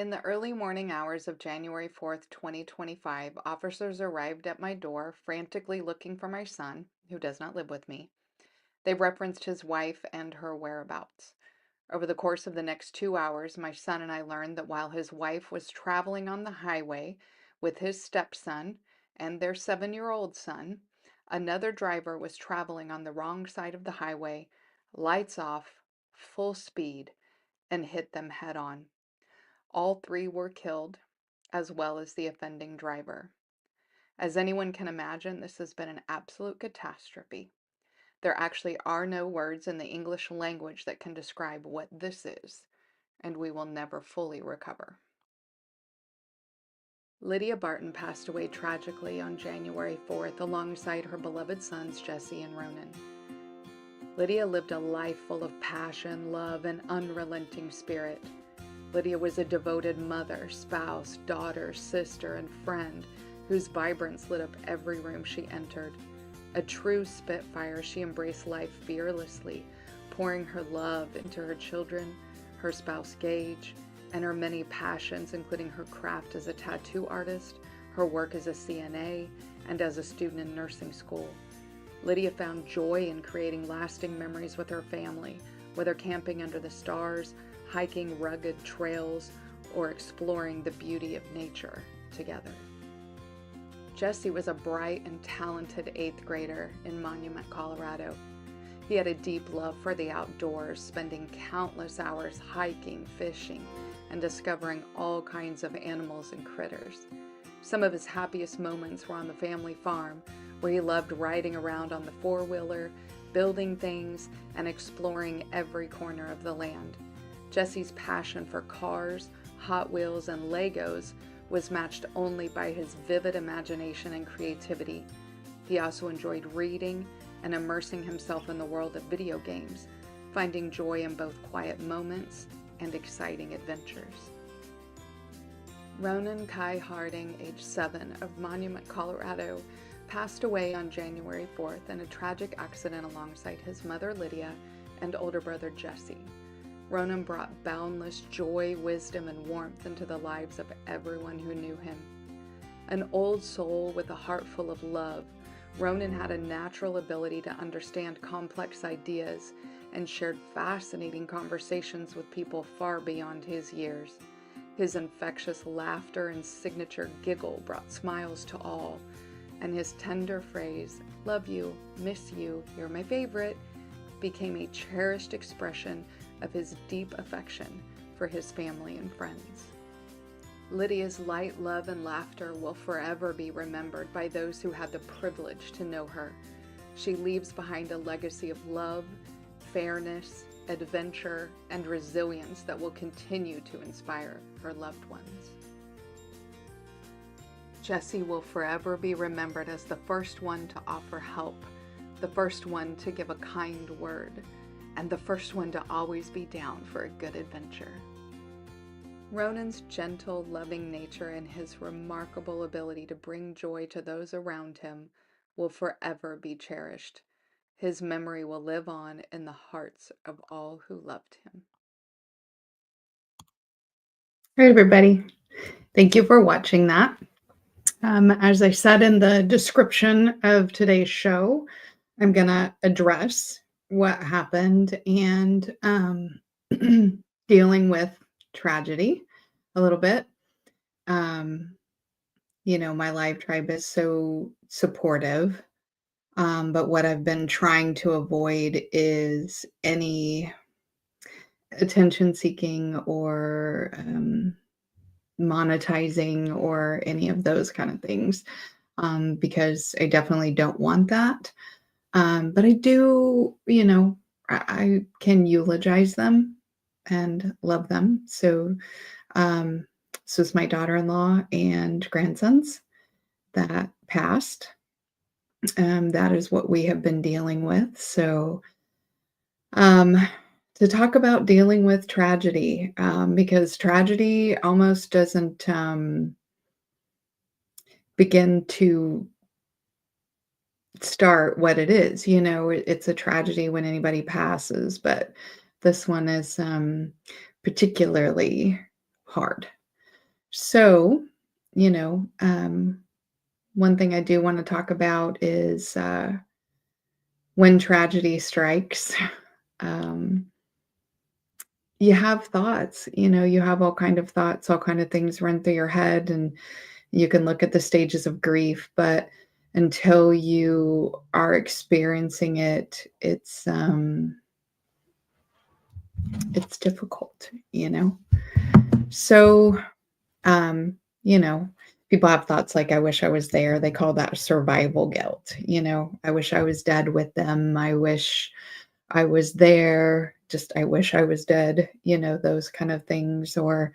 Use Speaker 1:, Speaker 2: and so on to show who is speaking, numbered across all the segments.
Speaker 1: In the early morning hours of January 4th, 2025, officers arrived at my door, frantically looking for my son, who does not live with me. They referenced his wife and her whereabouts. Over the course of the next 2 hours, my son and I learned that while his wife was traveling on the highway with his stepson and their 7-year-old son, another driver was traveling on the wrong side of the highway, lights off, full speed, and hit them head on. All three were killed, as well as the offending driver. As anyone can imagine, this has been an absolute catastrophe. There actually are no words in the English language that can describe what this is, and we will never fully recover. Lydia Barton passed away tragically on January 4th alongside her beloved sons Jesse and Ronan. Lydia lived a life full of passion, love, and unrelenting spirit. Lydia was a devoted mother, spouse, daughter, sister, and friend whose vibrance lit up every room she entered. A true Spitfire, she embraced life fearlessly, pouring her love into her children, her spouse Gage, and her many passions, including her craft as a tattoo artist, her work as a CNA, and as a student in nursing school. Lydia found joy in creating lasting memories with her family, whether camping under the stars, hiking rugged trails, or exploring the beauty of nature together. Jesse was a bright and talented 8th grader in Monument, Colorado. He had a deep love for the outdoors, spending countless hours hiking, fishing, and discovering all kinds of animals and critters. Some of his happiest moments were on the family farm, where he loved riding around on the four-wheeler, building things, and exploring every corner of the land. Jesse's passion for cars, Hot Wheels, and Legos was matched only by his vivid imagination and creativity. He also enjoyed reading and immersing himself in the world of video games, finding joy in both quiet moments and exciting adventures. Ronan Kai Harding, age 7, of Monument, Colorado, passed away on January 4th in a tragic accident alongside his mother Lydia and older brother Jesse. Ronan brought boundless joy, wisdom, and warmth into the lives of everyone who knew him. An old soul with a heart full of love, Ronan had a natural ability to understand complex ideas and shared fascinating conversations with people far beyond his years. His infectious laughter and signature giggle brought smiles to all, and his tender phrase, "Love you, miss you, you're my favorite," became a cherished expression of his deep affection for his family and friends. Lydia's light love and laughter will forever be remembered by those who had the privilege to know her. She leaves behind a legacy of love, fairness, adventure, and resilience that will continue to inspire her loved ones. Jesse will forever be remembered as the first one to offer help, the first one to give a kind word, and the first one to always be down for a good adventure. Ronan's gentle, loving nature and his remarkable ability to bring joy to those around him will forever be cherished. His memory will live on in the hearts of all who loved him. All right, everybody. Thank you for watching that. As I said in the description of today's show, I'm going to address what happened and dealing with tragedy a little bit. My live tribe is so supportive, but what I've been trying to avoid is any attention seeking or monetizing or any of those kind of things, because I definitely don't want that. But I do, I can eulogize them and love them. So, so it's my daughter-in-law and grandsons that passed. That is what we have been dealing with. So, to talk about dealing with tragedy, because tragedy almost doesn't begin to start what it is. It's a tragedy when anybody passes, but this one is particularly hard. So, you know, one thing I do want to talk about is when tragedy strikes. um, you have thoughts, you have all kind of thoughts, all kind of things run through your head, and you can look at the stages of grief, but until you are experiencing it, it's difficult, So, um, you know, people have thoughts like, I wish I was there. They call that survival guilt. I wish I was dead with them. I wish I was there. Just, I wish I was dead, those kind of things. Or,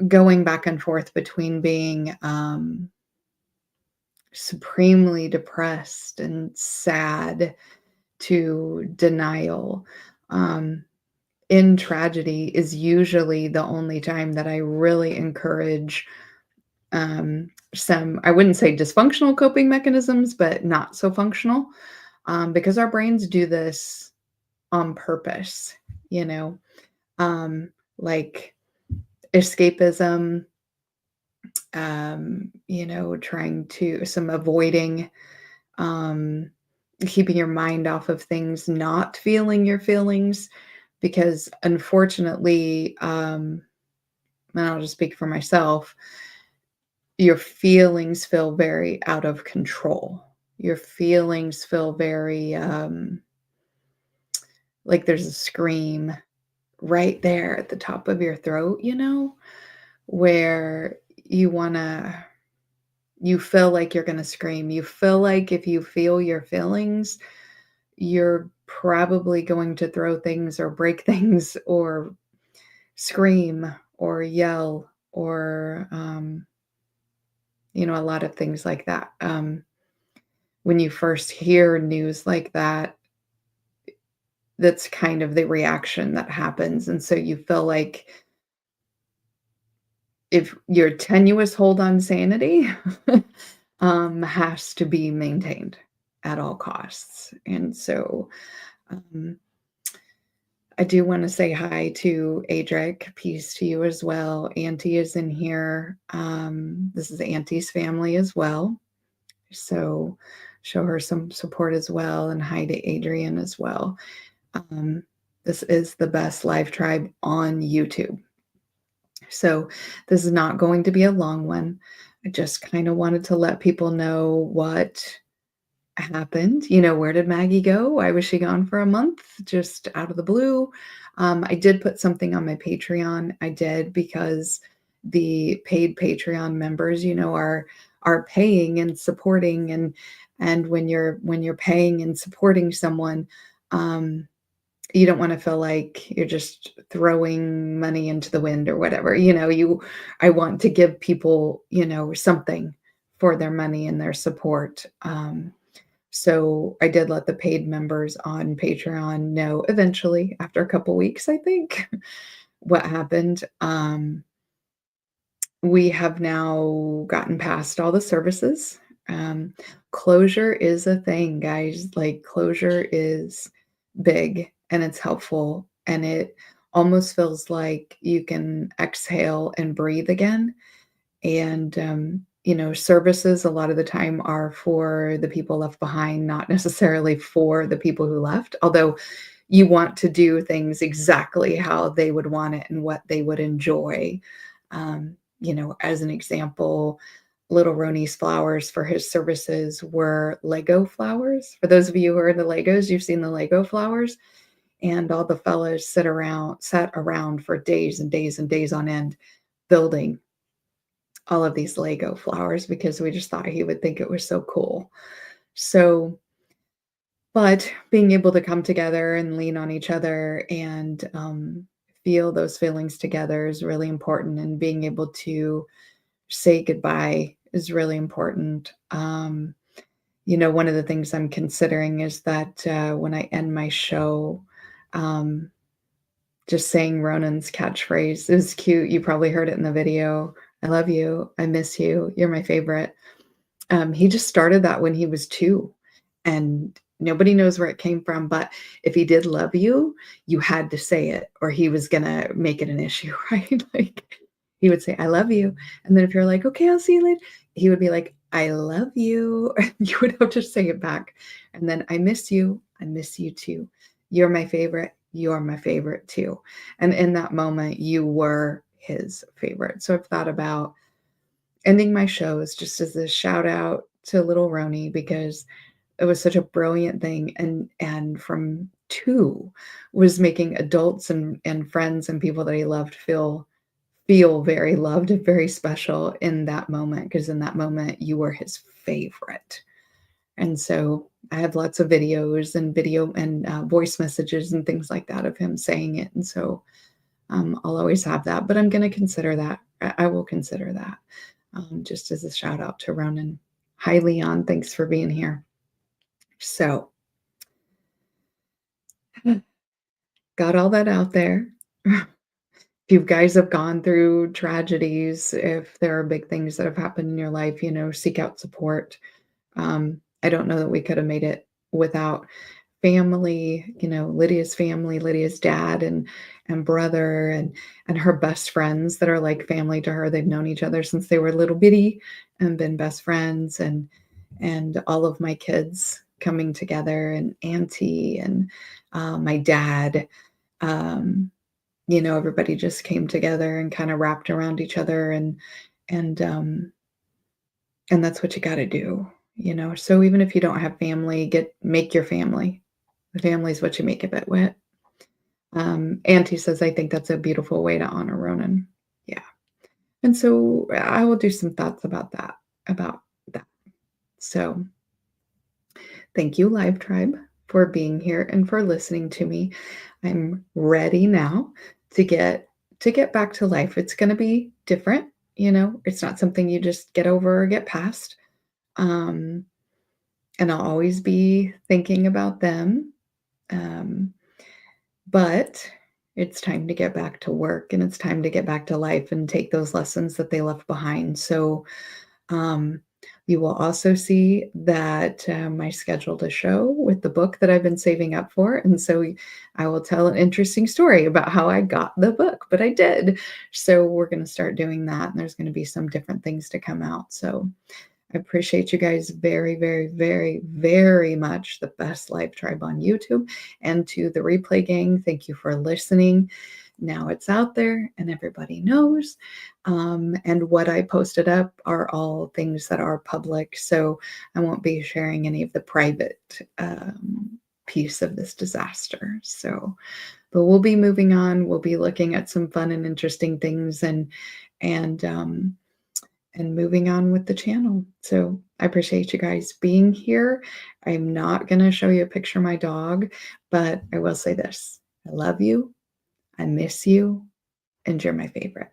Speaker 1: going back and forth between being supremely depressed and sad to denial. Um, in tragedy is usually the only time that I really encourage some, I wouldn't say dysfunctional coping mechanisms, but not so functional, because our brains do this on purpose, you know, like escapism, trying to, some avoiding, um, keeping your mind off of things, not feeling your feelings, because unfortunately, and I'll just speak for myself, your feelings feel very out of control. Your feelings feel very like there's a scream right there at the top of your throat, where you want to, you feel like you're going to scream. You feel like if you feel your feelings, you're probably going to throw things or break things or scream or yell or, a lot of things like that. When you first hear news like that, that's kind of the reaction that happens. And so you feel like if your tenuous hold on sanity has to be maintained at all costs. And so um, I do want to say hi to Adric. Peace to you as well. Auntie is in here. This is Auntie's family as well. So show her some support as well. And hi to Adrian as well. Um, this is the Best Life Tribe on YouTube. So this is not going to be a long one. I just kind of wanted to let people know what happened. Where did Maggie go? Why was she gone for a month? Just out of the blue. I did put something on my Patreon. I did because the paid Patreon members, are paying and supporting, and when you're paying and supporting someone, you don't want to feel like you're just throwing money into the wind or whatever. I want to give people, something for their money and their support. So I did let the paid members on Patreon know eventually, after a couple weeks, I think, what happened. We have now gotten past all the services. Um, Closure is a thing, guys. Like, closure is big and it's helpful, and it almost feels like you can exhale and breathe again. And, services a lot of the time are for the people left behind, not necessarily for the people who left. Although you want to do things exactly how they would want it and what they would enjoy. As an example, Little Roni's flowers for his services were Lego flowers. For those of you who are into Legos, you've seen the Lego flowers. And all the fellas sat around for days and days and days on end building all of these Lego flowers because we just thought he would think it was so cool. So, but being able to come together and lean on each other and feel those feelings together is really important. And being able to say goodbye is really important. One of the things I'm considering is that when I end my show, um, just saying Ronan's catchphrase. It was cute. You probably heard it in the video. I love you. I miss you. You're my favorite. He just started that when he was 2, and nobody knows where it came from, but if he did love you, you had to say it or he was gonna make it an issue, right? Like, He would say, "I love you." And then if you're like, "Okay, I'll see you later," he would be like, "I love you." You would have to say it back. And then, "I miss you. I miss you too. You're my favorite. You're my favorite too." And in that moment, you were his favorite. So I've thought about ending my shows just as a shout out to little Roni because it was such a brilliant thing, and from 2 was making adults and friends and people that he loved feel very loved and very special in that moment, because in that moment, you were his favorite. And so I have lots of videos and video and, voice messages and things like that of him saying it, and so, I'll always have that, but I'm gonna consider that. I will consider that, just as a shout out to Ronan. Hi, Leon, thanks for being here. So, got all that out there. If you guys have gone through tragedies, if there are big things that have happened in your life, seek out support. I don't know that we could have made it without family, Lydia's family, Lydia's dad and brother and her best friends that are like family to her. They've known each other since they were little bitty and been best friends and all of my kids coming together and auntie and my dad. Um, everybody just came together and kind of wrapped around each other and um and that's what you got to do. So even if you don't have family, make your family. The family is what you make of it with. Auntie says, I think that's a beautiful way to honor Ronan. Yeah. And so I will do some thoughts about that. So thank you, Live Tribe, for being here and for listening to me. I'm ready now to get back to life. It's going to be different. It's not something you just get over or get past. Um, and I'll always be thinking about them. Um, but it's time to get back to work and it's time to get back to life and take those lessons that they left behind. So um, you will also see that I scheduled a show with the book that I've been saving up for. And so I will tell an interesting story about how I got the book, but I did. So we're going to start doing that. And there's going to be some different things to come out. So I appreciate you guys very, very, very, very much. The best Live Tribe on YouTube. And to the replay gang, thank you for listening. Now it's out there and everybody knows. And what I posted up are all things that are public. So I won't be sharing any of the private piece of this disaster. So, but we'll be moving on. We'll be looking at some fun and interesting things and moving on with the channel. So I appreciate you guys being here. I'm not going to show you a picture of my dog, but I will say this. I love you. I miss you. And you're my favorite.